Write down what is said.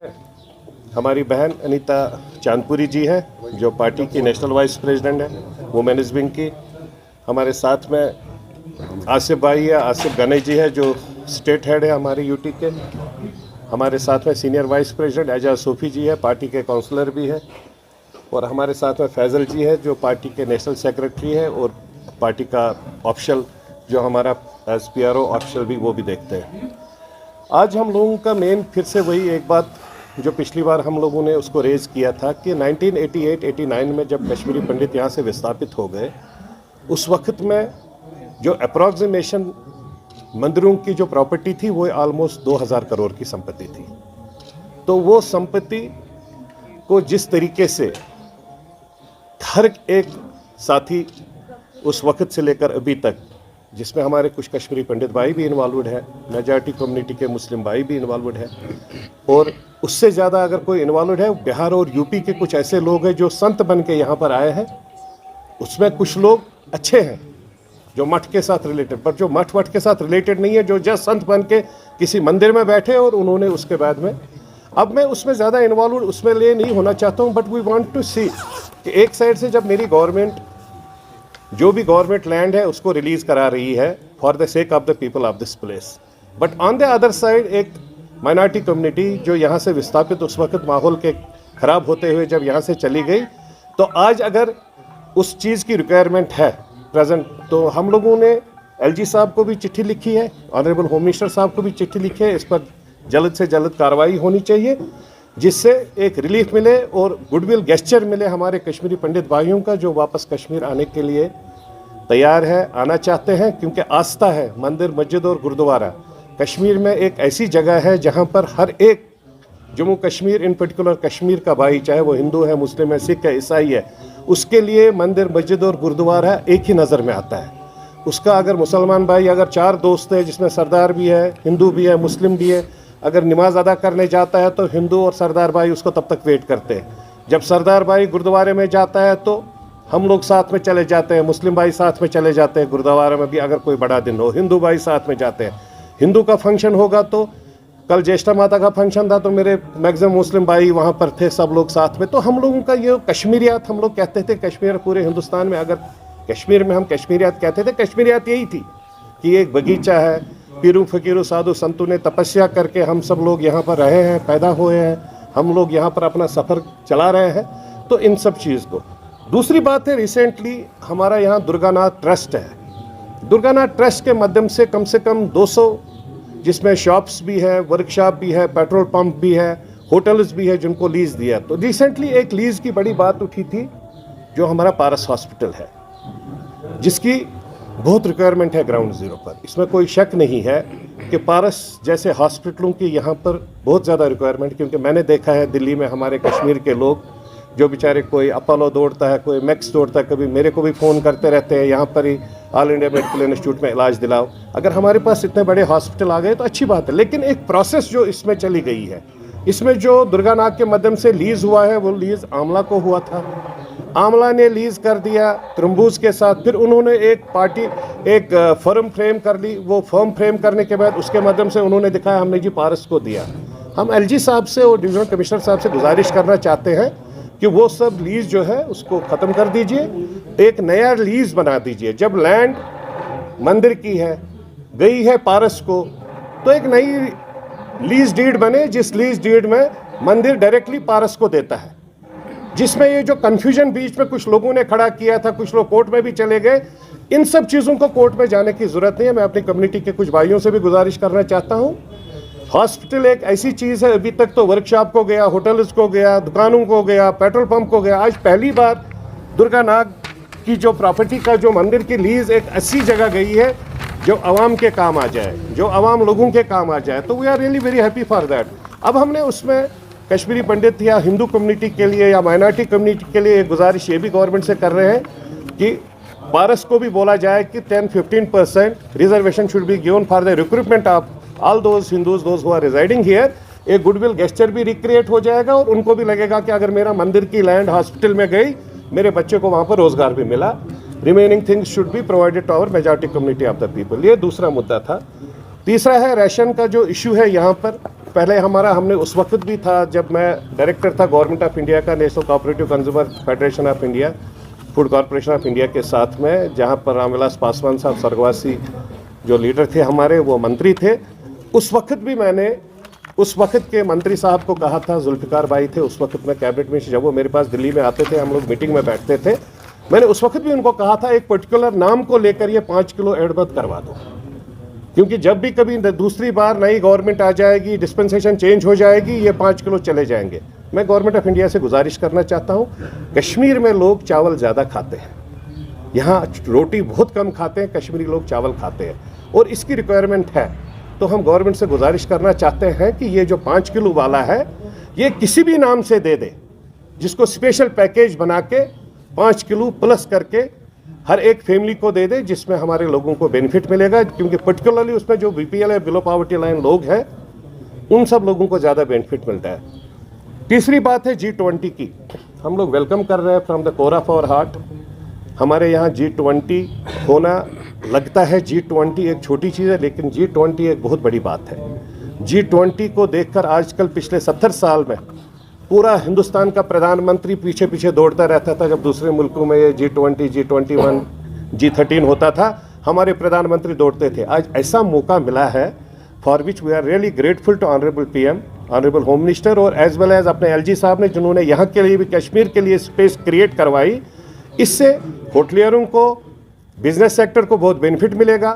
हमारी बहन अनीता चांदपुरी जी है जो पार्टी की नेशनल वाइस प्रेसिडेंट है वुमेन्स विंग की। हमारे साथ में आसिफ भाई है, आसिफ गणेश जी है जो स्टेट हेड है हमारे यूटी के। हमारे साथ में सीनियर वाइस प्रेसिडेंट एजाज सूफी जी है, पार्टी के काउंसलर भी है। और हमारे साथ में फैज़ल जी है जो पार्टी के नेशनल सेक्रेटरी है और पार्टी का ऑफिशियल जो हमारा S P R O official भी वो भी देखते हैं। आज हम लोगों का मेन फिर से वही एक बात जो पिछली बार हम लोगों ने उसको रेज किया था कि 1988-89 में जब कश्मीरी पंडित यहाँ से विस्थापित हो गए, उस वक्त में जो अप्रॉक्सीमेशन मंदिरों की जो प्रॉपर्टी थी वो ऑलमोस्ट 2000 करोड़ की संपत्ति थी। तो वो संपत्ति को जिस तरीके से हर एक साथी उस वक्त से लेकर अभी तक, जिसमें हमारे कुछ कश्मीरी पंडित भाई भी इन्वॉल्वड है, मेजॉरिटी कम्युनिटी के मुस्लिम भाई भी इन्वॉल्वड है, और उससे ज़्यादा अगर कोई इन्वॉल्वड है बिहार और यूपी के कुछ ऐसे लोग हैं जो संत बन के यहाँ पर आए हैं। उसमें कुछ लोग अच्छे हैं जो मठ के साथ रिलेटेड, पर जो मठ के साथ रिलेटेड नहीं है, जो जस्ट संत बन के किसी मंदिर में बैठे और उन्होंने उसके बाद में, अब मैं उसमें ज़्यादा इन्वॉल्व उसमें ले नहीं होना चाहता हूँ। बट वी वांट टू सी कि एक साइड से जब मेरी गवर्नमेंट जो भी गवर्नमेंट लैंड है उसको रिलीज़ करा रही है for the sake of the people of this place, but on the other side एक माइनॉरिटी कम्युनिटी जो यहाँ से विस्थापित उस वक्त माहौल के ख़राब होते हुए जब यहाँ से चली गई, तो आज अगर उस चीज़ की रिक्वायरमेंट है प्रेजेंट, तो हम लोगों ने एलजी साहब को भी चिट्ठी लिखी है, ऑनरेबल होम मिनिस्टर साहब को भी चिट्ठी लिखी है, इस पर जल्द से जल्द कार्रवाई होनी चाहिए जिससे एक रिलीफ मिले और गुडविल गेस्चर मिले हमारे कश्मीरी पंडित भाइयों का जो वापस कश्मीर आने के लिए तैयार है, आना चाहते हैं। क्योंकि आस्था है, मंदिर मस्जिद और गुरुद्वारा कश्मीर में एक ऐसी जगह है जहां पर हर एक जम्मू कश्मीर इन पर्टिकुलर कश्मीर का भाई, चाहे वो हिंदू है, मुस्लिम है, सिख है, ईसाई है, उसके लिए मंदिर मस्जिद और गुरुद्वारा एक ही नज़र में आता है। उसका अगर मुसलमान भाई अगर 4 दोस्त है जिसमें सरदार भी है, हिंदू भी है, मुस्लिम भी है, अगर नमाज अदा करने जाता है तो हिंदू और सरदार भाई उसको तब तक वेट करते हैं। जब सरदार भाई गुरुद्वारे में जाता है तो हम लोग साथ में चले जाते हैं, मुस्लिम भाई साथ में चले जाते हैं, गुरुद्वारे में भी अगर कोई बड़ा दिन हो हिंदू भाई साथ में जाते हैं। हिंदू का फंक्शन होगा तो कल ज्येष्ठा माता का फंक्शन था तो मेरे मैक्सिमम मुस्लिम भाई वहाँ पर थे, सब लोग साथ में। तो हम लोगों का ये कश्मीरियात, हम लोग कहते थे कश्मीर पूरे हिंदुस्तान में, अगर कश्मीर में हम कश्मीरियात कहते थे, कश्मीरियात यही थी कि एक बगीचा है, पीरू फकीरों साधु संतों ने तपस्या करके हम सब लोग यहाँ पर रहे हैं, पैदा हुए हैं, हम लोग यहाँ पर अपना सफ़र चला रहे हैं। तो इन सब चीज़ को, दूसरी बात है रिसेंटली हमारा यहाँ दुर्गानाथ ट्रस्ट है। दुर्गानाथ ट्रस्ट के माध्यम से कम 200 जिसमें शॉप्स भी है, वर्कशॉप भी है, पेट्रोल पंप भी है, होटल्स भी है जिनको लीज़ दिया। तो रिसेंटली एक लीज़ की बड़ी बात उठी थी जो हमारा पारस हॉस्पिटल है, जिसकी बहुत रिक्वायरमेंट है ग्राउंड ज़ीरो पर। इसमें कोई शक नहीं है कि पारस जैसे हॉस्पिटलों की यहाँ पर बहुत ज़्यादा रिक्वायरमेंट, क्योंकि मैंने देखा है दिल्ली में हमारे कश्मीर के लोग जो बेचारे, कोई अपोलो दौड़ता है, कोई मैक्स दौड़ता है, कभी मेरे को भी फ़ोन करते रहते हैं यहाँ पर ही ऑल इंडिया मेडिकल इंस्टीट्यूट में इलाज दिलाओ। अगर हमारे पास इतने बड़े हॉस्पिटल आ गए तो अच्छी बात है, लेकिन एक प्रोसेस जो इसमें चली गई है, इसमें जो दुर्गानाथ के माध्यम से लीज़ हुआ है वो लीज़ आमला को हुआ था। आमला ने लीज़ कर दिया त्रम्बूज के साथ, फिर उन्होंने एक फर्म फ्रेम कर ली। वो फर्म फ्रेम करने के बाद उसके माध्यम से उन्होंने दिखाया हमने जी पारस को दिया। हम एलजी साहब से और डिविजनल कमिश्नर साहब से गुजारिश करना चाहते हैं कि वो सब लीज़ जो है उसको ख़त्म कर दीजिए, एक नया लीज़ बना दीजिए। जब लैंड मंदिर की है, गई है पारस को, तो एक नई लीज़ डीड बने जिस लीज़ डीड में मंदिर डायरेक्टली पारस को देता है। जिसमें ये जो कन्फ्यूजन बीच में कुछ लोगों ने खड़ा किया था, कुछ लोग कोर्ट में भी चले गए, इन सब चीज़ों को कोर्ट में जाने की ज़रूरत नहीं है। मैं अपनी कम्युनिटी के कुछ भाइयों से भी गुजारिश करना चाहता हूँ, हॉस्पिटल एक ऐसी चीज़ है, अभी तक तो वर्कशॉप को गया, होटल्स को गया, दुकानों को गया, पेट्रोल पंप को गया। आज पहली बार दुर्गानाथ की जो प्रॉपर्टी का जो मंदिर की लीज़ एक ऐसी जगह गई है जो आवाम के काम आ जाए, जो आवाम लोगों के काम आ जाए। तो we are really very happy for that. अब हमने उसमें कश्मीरी पंडित या हिंदू कम्युनिटी के लिए या माइनॉरिटी कम्युनिटी के लिए एक गुजारिश ये भी गवर्नमेंट से कर रहे हैं कि पारस को भी बोला जाए कि 10-15% reservation should be given for the recruitment of all those Hindus those who are residing here. एक गुडविल गेस्चर भी रिक्रिएट हो जाएगा और उनको भी लगेगा कि अगर मेरा मंदिर की लैंड हॉस्पिटल में गई, मेरे बच्चे को वहाँ पर रोजगार भी मिला। Remaining things should be provided to our majority community of the people. ये दूसरा मुद्दा था। तीसरा है राशन का जो इशू है यहाँ पर, पहले हमने उस वक्त भी था जब मैं डायरेक्टर था गवर्नमेंट ऑफ इंडिया का, national cooperative consumer federation of India, food corporation of India के साथ में, जहाँ पर रामविलास पासवान साहब स्वर्गवासी जो लीडर थे हमारे, वो मंत्री थे। उस वक्त भी मैंने उस वक्त के मंत्री साहब को कहा था, जुल्फिकार भाई थे उस वक्त में कैबिनेट में, जब वो मेरे पास दिल्ली में आते थे, हम लोग मीटिंग में बैठते थे, मैंने उस वक्त भी उनको कहा था एक पर्टिकुलर नाम को लेकर ये 5 किलो एड मत करवा दो, क्योंकि जब भी कभी दूसरी बार नई गवर्नमेंट आ जाएगी, डिस्पेंसेशन चेंज हो जाएगी, ये 5 किलो चले जाएंगे। मैं गवर्नमेंट ऑफ इंडिया से गुजारिश करना चाहता हूँ, कश्मीर में लोग चावल ज़्यादा खाते हैं, यहाँ रोटी बहुत कम खाते हैं, कश्मीरी लोग चावल खाते हैं और इसकी रिक्वायरमेंट है। तो हम गवर्नमेंट से गुजारिश करना चाहते हैं कि ये जो 5 किलो वाला है, ये किसी भी नाम से दे दे, जिसको स्पेशल पैकेज बना के 5 किलो प्लस करके हर एक फैमिली को दे दे, जिसमें हमारे लोगों को बेनिफिट मिलेगा, क्योंकि पर्टिकुलरली उसमें जो बीपीएल है, बिलो पॉवर्टी लाइन लोग हैं, उन सब लोगों को ज़्यादा बेनिफिट मिलता है। तीसरी बात है G20 की, हम लोग वेलकम कर रहे हैं from the core of our heart. हमारे यहाँ G20 होना लगता है, G20 एक छोटी चीज़ है, लेकिन G20 एक बहुत बड़ी बात है। G20 को देखकर आजकल पिछले 70 साल में पूरा हिंदुस्तान का प्रधानमंत्री पीछे पीछे दौड़ता रहता था। जब दूसरे मुल्कों में ये G20, G21, G13 होता था, हमारे प्रधानमंत्री दौड़ते थे। आज ऐसा मौका मिला है, for which we are really grateful to honourable PM, honourable home minister, और एज वेल एज अपने LG साहब ने, जिन्होंने यहाँ के लिए भी, कश्मीर के लिए स्पेस क्रिएट करवाई। इससे होटलियरों को, बिजनेस सेक्टर को बहुत बेनिफिट मिलेगा।